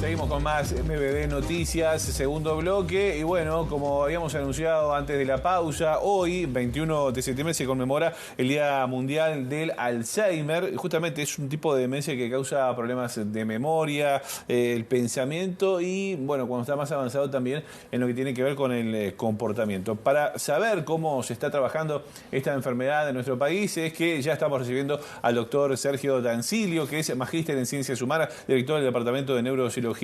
Seguimos con más MBD Noticias, segundo bloque. Y bueno, como habíamos anunciado antes de la pausa, hoy, 21 de septiembre, se conmemora el Día Mundial del Alzheimer. Justamente es un tipo de demencia que causa problemas de memoria, el pensamiento y, bueno, cuando está más avanzado también en lo que tiene que ver con el comportamiento. Para saber cómo se está trabajando esta enfermedad en nuestro país, es que ya estamos recibiendo al doctor Sergio D'Ancilio, que es magíster en Ciencias Humanas, director del Departamento de Neuropsicología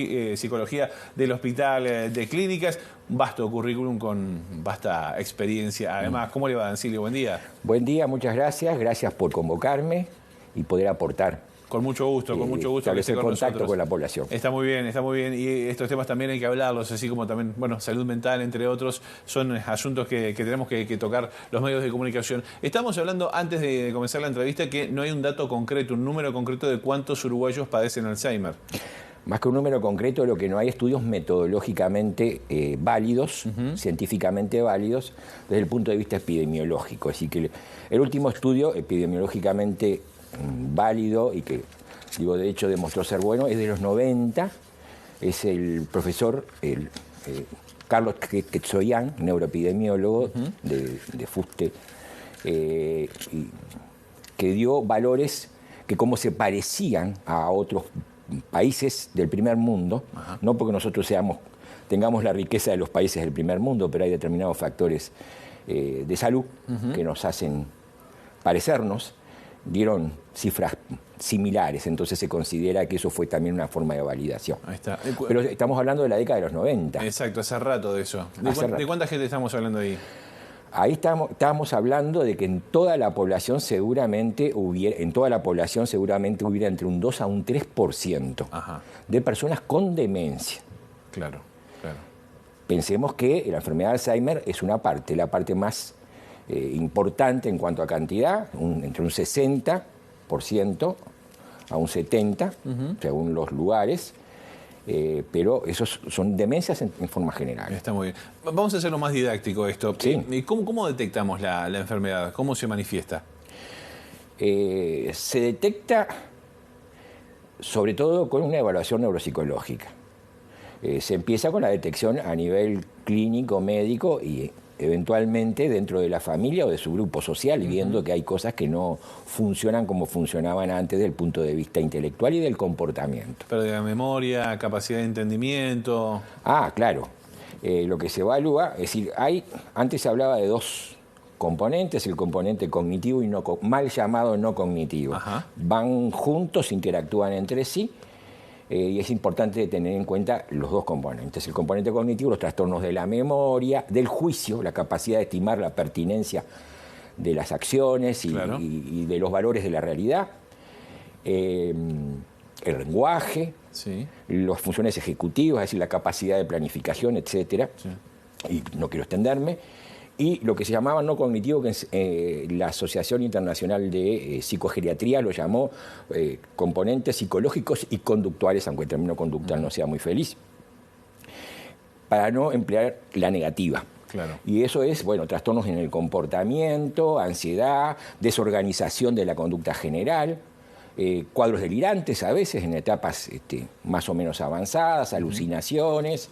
del Hospital de Clínicas. Un vasto currículum con vasta experiencia. Además, ¿cómo le va, D'Ancilio? Buen día. Buen día, muchas gracias. Gracias por convocarme y poder aportar. Con mucho gusto, con mucho gusto. Establecer contacto con la población. Está muy bien, está muy bien. Y estos temas también hay que hablarlos, así como también, bueno, salud mental, entre otros, son asuntos que tenemos que tocar los medios de comunicación. Estamos hablando, antes de comenzar la entrevista, que no hay un dato concreto, un número concreto de cuántos uruguayos padecen Alzheimer. Más que un número concreto, lo que no hay estudios metodológicamente válidos, científicamente válidos, desde el punto de vista epidemiológico. Así que el último estudio epidemiológicamente válido y que, digo, de hecho demostró ser bueno, es de los 90, es el profesor Carlos Quetzoyan, neuroepidemiólogo de Fuste, que dio valores que como se parecían a otros países del primer mundo, no porque nosotros tengamos la riqueza de los países del primer mundo, pero hay determinados factores de salud que nos hacen parecernos, dieron cifras similares, entonces se considera que eso fue también una forma de validación. Ahí está. Pero estamos hablando de la década de los 90. Exacto, hace rato de eso. ¿De cuánta gente estamos hablando ahí? Ahí estábamos hablando de que en toda la población seguramente hubiera entre un 2 a un 3% de personas con demencia. Claro, claro. Pensemos que la enfermedad de Alzheimer es una parte, la parte más importante en cuanto a cantidad, entre un 60% a un 70%, según los lugares. Pero esos son demencias en forma general. Está muy bien. Vamos a hacerlo más didáctico esto. Sí. ¿Cómo detectamos la enfermedad? ¿Cómo se manifiesta? Se detecta sobre todo con una evaluación neuropsicológica. Se empieza con la detección a nivel clínico, médico y eventualmente dentro de la familia o de su grupo social, y viendo que hay cosas que no funcionan como funcionaban antes desde el punto de vista intelectual y del comportamiento. Pérdida de memoria, capacidad de entendimiento. Claro. Lo que se evalúa, es decir, antes se hablaba de dos componentes, el componente cognitivo y mal llamado no cognitivo. Van juntos, interactúan entre sí. Y es importante tener en cuenta los dos componentes. El componente cognitivo, los trastornos de la memoria, del juicio, la capacidad de estimar la pertinencia de las acciones y de los valores de la realidad, el lenguaje, las funciones ejecutivas, es decir, la capacidad de planificación, etcétera. Y no quiero extenderme. Y lo que se llamaba no cognitivo, que la Asociación Internacional de Psicogeriatría lo llamó componentes psicológicos y conductuales, aunque el término conductual no sea muy feliz, para no emplear la negativa. Claro. Y eso es, trastornos en el comportamiento, ansiedad, desorganización de la conducta general, cuadros delirantes a veces en etapas más o menos avanzadas, alucinaciones,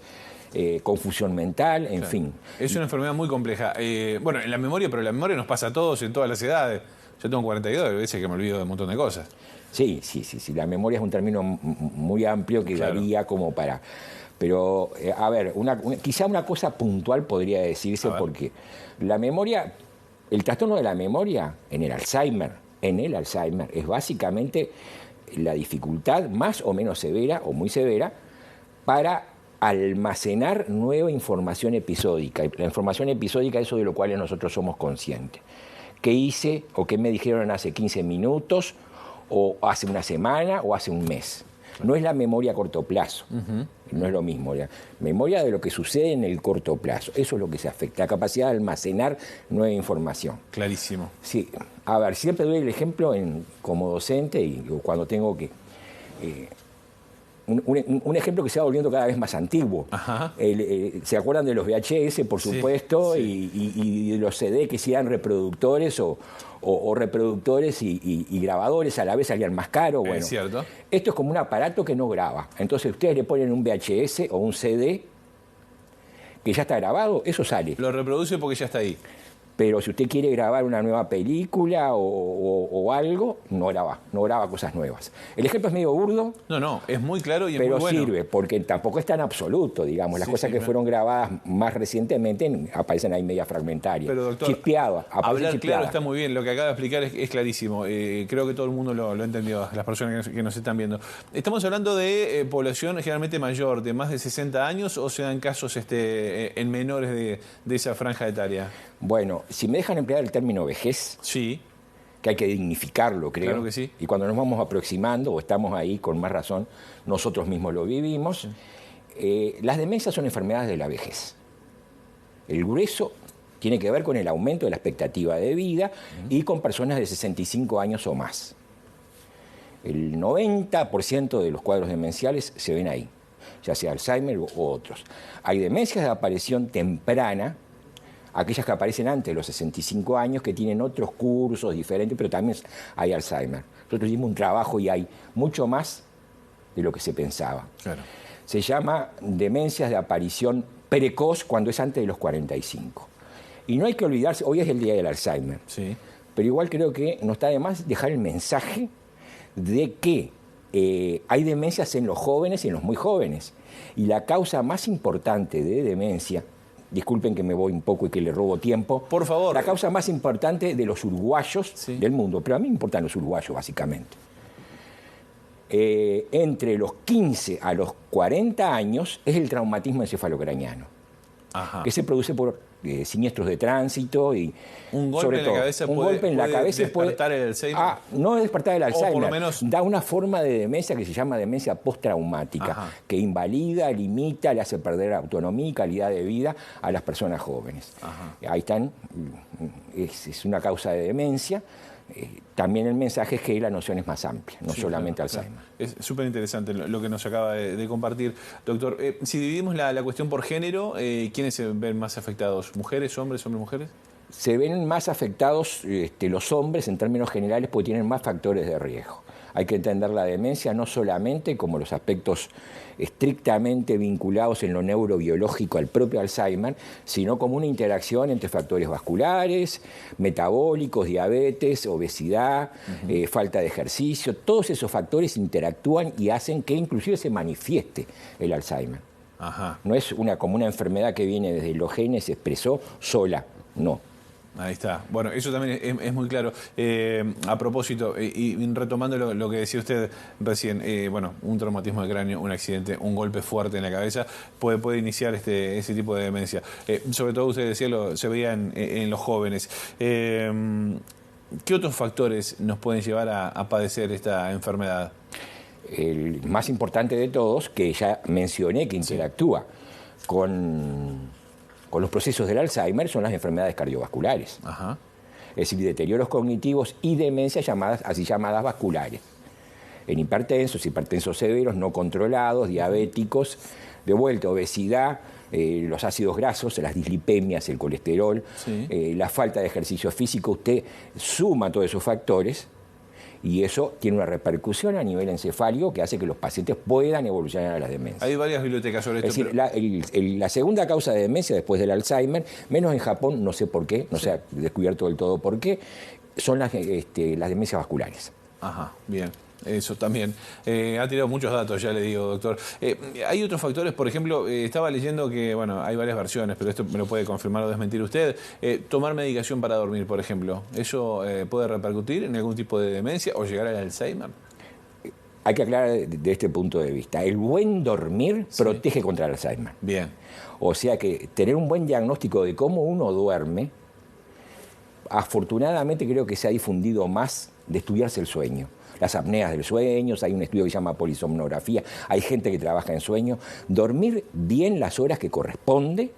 confusión mental, en fin. Es una enfermedad muy compleja. En la memoria, pero la memoria nos pasa a todos en todas las edades. Yo tengo 42, a veces que me olvido de un montón de cosas. Sí. La memoria es un término muy amplio que daría como para... Pero, a ver, quizá una cosa puntual podría decirse, porque la memoria, el trastorno de la memoria en el Alzheimer es básicamente la dificultad más o menos severa o muy severa para almacenar nueva información episódica. La información episódica es eso de lo cual nosotros somos conscientes. ¿Qué hice o qué me dijeron hace 15 minutos o hace una semana o hace un mes? No es la memoria a corto plazo, no es lo mismo. La memoria de lo que sucede en el corto plazo, eso es lo que se afecta, la capacidad de almacenar nueva información. Clarísimo. Sí, a ver, siempre doy el ejemplo como docente y cuando tengo que un ejemplo que se va volviendo cada vez más antiguo. ¿Se acuerdan de los VHS, por supuesto, sí. Y de los CD que sean reproductores o reproductores y grabadores a la vez salían más caros? Bueno, es cierto. Esto es como un aparato que no graba. Entonces ustedes le ponen un VHS o un CD que ya está grabado, eso sale. Lo reproduce porque ya está ahí. Pero si usted quiere grabar una nueva película o algo, no graba cosas nuevas. El ejemplo es medio burdo. No, es muy claro y es pero muy bueno. Sirve, porque tampoco es tan absoluto, digamos. Las cosas que fueron grabadas más recientemente aparecen ahí media fragmentarias. Pero, doctor, chispeadas. Hablar claro está muy bien. Lo que acaba de explicar es clarísimo. Creo que todo el mundo lo entendió, las personas que nos están viendo. Estamos hablando de población generalmente mayor, de más de 60 años, o se dan casos en menores de esa franja etaria. Bueno, si me dejan emplear el término vejez, sí, que hay que dignificarlo, creo. Claro que sí. Y cuando nos vamos aproximando, o estamos ahí con más razón, nosotros mismos lo vivimos. Sí. Las demencias son enfermedades de la vejez. El grueso tiene que ver con el aumento de la expectativa de vida y con personas de 65 años o más. El 90% de los cuadros demenciales se ven ahí, ya sea Alzheimer u otros. Hay demencias de aparición temprana, aquellas que aparecen antes de los 65 años, que tienen otros cursos diferentes, pero también hay Alzheimer. Nosotros hicimos un trabajo y hay mucho más de lo que se pensaba. Claro. Se llama demencias de aparición precoz cuando es antes de los 45. Y no hay que olvidarse, hoy es el día del Alzheimer, sí. Pero igual creo que no está de más dejar el mensaje de que hay demencias en los jóvenes y en los muy jóvenes. Y la causa más importante de demencia, disculpen que me voy un poco y que le robo tiempo. Por favor. La causa más importante de los uruguayos del mundo, pero a mí me importan los uruguayos básicamente. Entre los 15 a los 40 años es el traumatismo encefalocraniano, que se produce por siniestros de tránsito y un golpe en la cabeza puede despertar el Alzheimer. No es despertar el Alzheimer, por lo menos da una forma de demencia que se llama demencia postraumática, que invalida, limita, le hace perder autonomía y calidad de vida a las personas jóvenes. Ahí están, es una causa de demencia. También el mensaje es que la noción es más amplia, no solamente Alzheimer. Claro. Es súper interesante lo que nos acaba de compartir. Doctor, si dividimos la cuestión por género, ¿quiénes se ven más afectados? ¿Mujeres, hombres, mujeres? Se ven más afectados los hombres en términos generales porque tienen más factores de riesgo. Hay que entender la demencia no solamente como los aspectos estrictamente vinculados en lo neurobiológico al propio Alzheimer, sino como una interacción entre factores vasculares, metabólicos, diabetes, obesidad, falta de ejercicio. Todos esos factores interactúan y hacen que inclusive se manifieste el Alzheimer. No es como una enfermedad que viene desde los genes, se expresó sola, no. Ahí está. Bueno, eso también es muy claro. A propósito, y retomando lo que decía usted recién, un traumatismo de cráneo, un accidente, un golpe fuerte en la cabeza puede iniciar ese tipo de demencia. Sobre todo, usted decía, se veía en los jóvenes. ¿Qué otros factores nos pueden llevar a padecer esta enfermedad? El más importante de todos, que ya mencioné, que interactúa con los procesos del Alzheimer, son las enfermedades cardiovasculares. Es decir, deterioros cognitivos y demencias así llamadas vasculares. En hipertensos severos, no controlados, diabéticos, de vuelta, obesidad, los ácidos grasos, las dislipemias, el colesterol, la falta de ejercicio físico. Usted suma todos esos factores y eso tiene una repercusión a nivel encefálico que hace que los pacientes puedan evolucionar a las demencias. Hay varias bibliotecas sobre esto. Es decir, la segunda causa de demencia después del Alzheimer, menos en Japón, no sé por qué, no se ha descubierto del todo por qué, son las demencias vasculares. Bien. Eso también. Ha tirado muchos datos, ya le digo, doctor. Hay otros factores, por ejemplo, estaba leyendo que, hay varias versiones, pero esto me lo puede confirmar o desmentir usted. Tomar medicación para dormir, por ejemplo, ¿eso puede repercutir en algún tipo de demencia o llegar al Alzheimer? Hay que aclarar de este punto de vista. El buen dormir protege contra el Alzheimer. Bien. O sea que tener un buen diagnóstico de cómo uno duerme, afortunadamente creo que se ha difundido más de estudiarse el sueño. Las apneas del sueño, hay un estudio que se llama polisomnografía, hay gente que trabaja en sueño. Dormir bien las horas que corresponde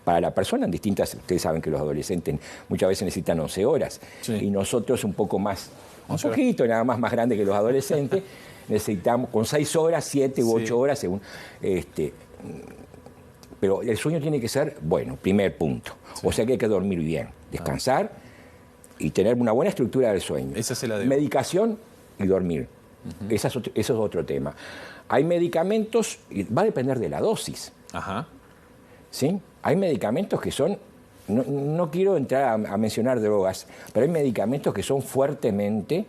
para la persona en distintas, ustedes saben que los adolescentes muchas veces necesitan 11 horas y nosotros un poco más, un poquito nada más grande que los adolescentes, necesitamos con 6 horas, 7 u 8 horas, según... pero el sueño tiene que ser, bueno, primer punto. O sea que hay que dormir bien, descansar y tener una buena estructura del sueño. Esa se la debo. Medicación y dormir. Eso es otro tema. Hay medicamentos, y va a depender de la dosis. Ajá. ¿Sí? Hay medicamentos que son, no quiero entrar a mencionar drogas, pero hay medicamentos que son fuertemente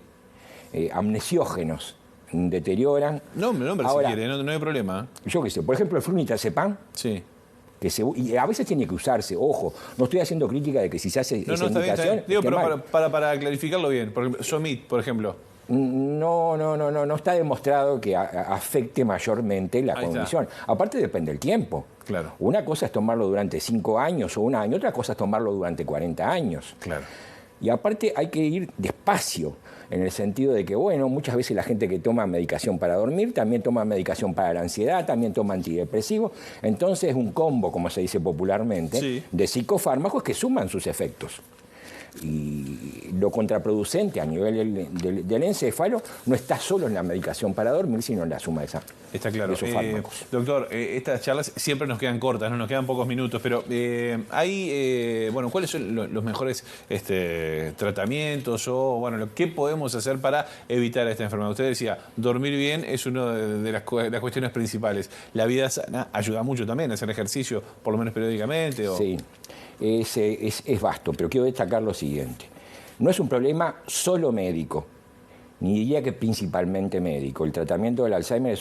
amnesiógenos, deterioran. Nombre, ahora, si quiere, no hay problema. Yo qué sé, por ejemplo, el flunitrazepam, sí. y a veces tiene que usarse, ojo, no estoy haciendo crítica de que si se hace esa está indicación... bien. Digo, pero para clarificarlo bien, por ejemplo, Somit, por ejemplo. No está demostrado que afecte mayormente la condición. Aparte depende del tiempo. Claro. Una cosa es tomarlo durante 5 años o un año, otra cosa es tomarlo durante 40 años. Claro. Y aparte hay que ir despacio, en el sentido de que, bueno, muchas veces la gente que toma medicación para dormir, también toma medicación para la ansiedad, también toma antidepresivos. Entonces es un combo, como se dice popularmente, de psicofármacos que suman sus efectos. Y lo contraproducente a nivel del encéfalo no está solo en la medicación para dormir, sino en la suma de está claro. esos fármacos. Doctor, estas charlas siempre nos quedan cortas, ¿no? Nos quedan pocos minutos, pero ¿cuáles son los mejores tratamientos o, qué podemos hacer para evitar esta enfermedad? Usted decía, dormir bien es una de las cuestiones principales. La vida sana ayuda mucho también, hacer ejercicio, por lo menos periódicamente. Sí. Es vasto, pero quiero destacar lo siguiente. No es un problema solo médico, ni diría que principalmente médico. El tratamiento del Alzheimer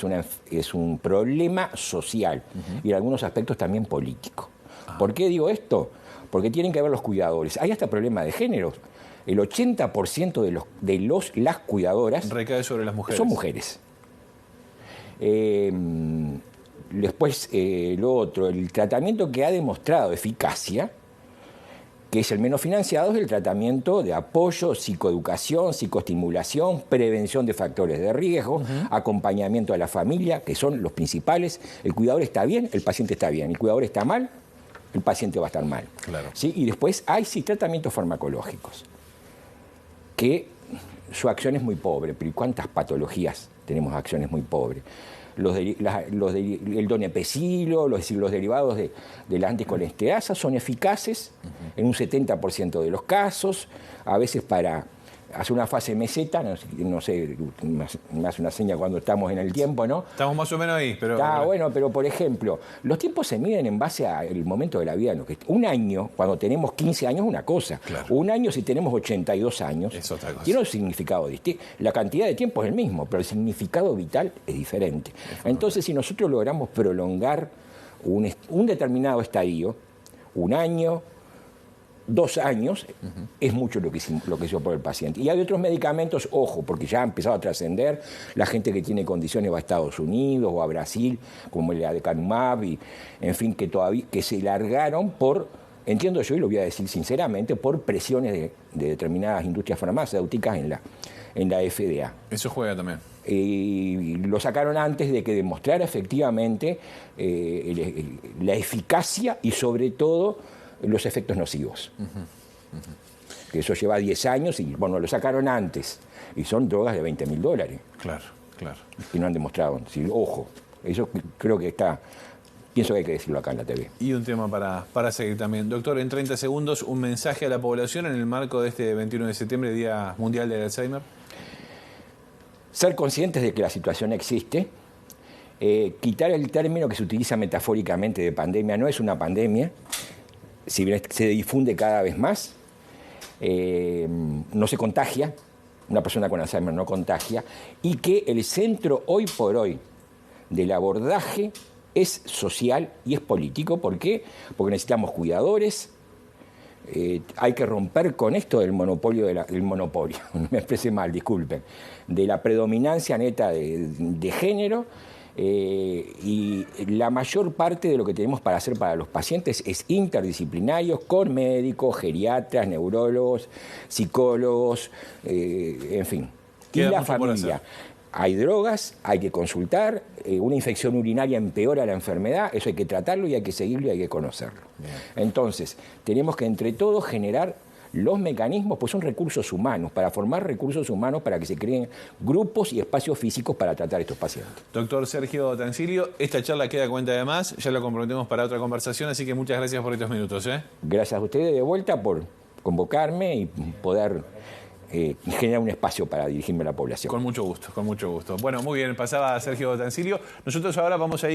es un problema social y en algunos aspectos también político. ¿Por qué digo esto? Porque tienen que ver los cuidadores. Hay hasta problema de género. El 80% de las cuidadoras recae sobre las mujeres. Son mujeres. Después, lo otro, el tratamiento que ha demostrado eficacia, que es el menos financiado, es el tratamiento de apoyo, psicoeducación, psicoestimulación, prevención de factores de riesgo, acompañamiento a la familia, que son los principales. El cuidador está bien, el paciente está bien. El cuidador está mal, el paciente va a estar mal. Claro. ¿Sí? Y después hay tratamientos farmacológicos, que su acción es muy pobre. Pero ¿y cuántas patologías tenemos acciones muy pobres? El donepezilo, los derivados de la anticolesterasa son eficaces en un 70% de los casos, a veces para hacer una fase meseta, no sé, me hace una seña cuando estamos en el tiempo, ¿no? Estamos más o menos ahí, pero... Bueno, pero por ejemplo, los tiempos se miden en base al momento de la vida. Un año, cuando tenemos 15 años, es una cosa. Claro. Un año, si tenemos 82 años, es otra cosa. Tiene un significado distinto. La cantidad de tiempo es el mismo, pero el significado vital es diferente. Entonces, si nosotros logramos prolongar un determinado estadio, un año, 2 años, es mucho lo que hizo por el paciente. Y hay otros medicamentos, ojo, porque ya ha empezado a trascender, la gente que tiene condiciones va a Estados Unidos o a Brasil, como el aducanumab, y en fin, que se largaron por, entiendo yo, y lo voy a decir sinceramente, por presiones de determinadas industrias farmacéuticas en la FDA. Eso juega también. Y lo sacaron antes de que demostrara efectivamente la eficacia y sobre todo los efectos nocivos. Que eso lleva 10 años y, bueno, lo sacaron antes. Y son drogas de $20.000. Claro. Y no han demostrado. Sí, ojo, eso creo que pienso que hay que decirlo acá en la TV. Y un tema para seguir también. Doctor, en 30 segundos, un mensaje a la población en el marco de este 21 de septiembre, Día Mundial del Alzheimer. Ser conscientes de que la situación existe. Quitar el término que se utiliza metafóricamente de pandemia. No es una pandemia. Si bien se difunde cada vez más, no se contagia, una persona con Alzheimer no contagia, y que el centro hoy por hoy del abordaje es social y es político. ¿Por qué? Porque necesitamos cuidadores, hay que romper con esto del monopolio, no me expresé mal, disculpen, de la predominancia neta de género. Y la mayor parte de lo que tenemos para hacer para los pacientes es interdisciplinarios, con médicos, geriatras, neurólogos, psicólogos, en fin. Y la familia. Hay drogas, hay que consultar, una infección urinaria empeora la enfermedad, eso hay que tratarlo y hay que seguirlo y hay que conocerlo. Bien. Entonces, tenemos que entre todos generar los mecanismos, pues son recursos humanos, para formar recursos humanos para que se creen grupos y espacios físicos para tratar a estos pacientes. Doctor Sergio Tansilio, esta charla queda a cuenta de más, ya la comprometemos para otra conversación, así que muchas gracias por estos minutos. Gracias a ustedes de vuelta por convocarme y poder generar un espacio para dirigirme a la población. Con mucho gusto, con mucho gusto. Bueno, muy bien, pasaba Sergio Tansilio. Nosotros ahora vamos a ir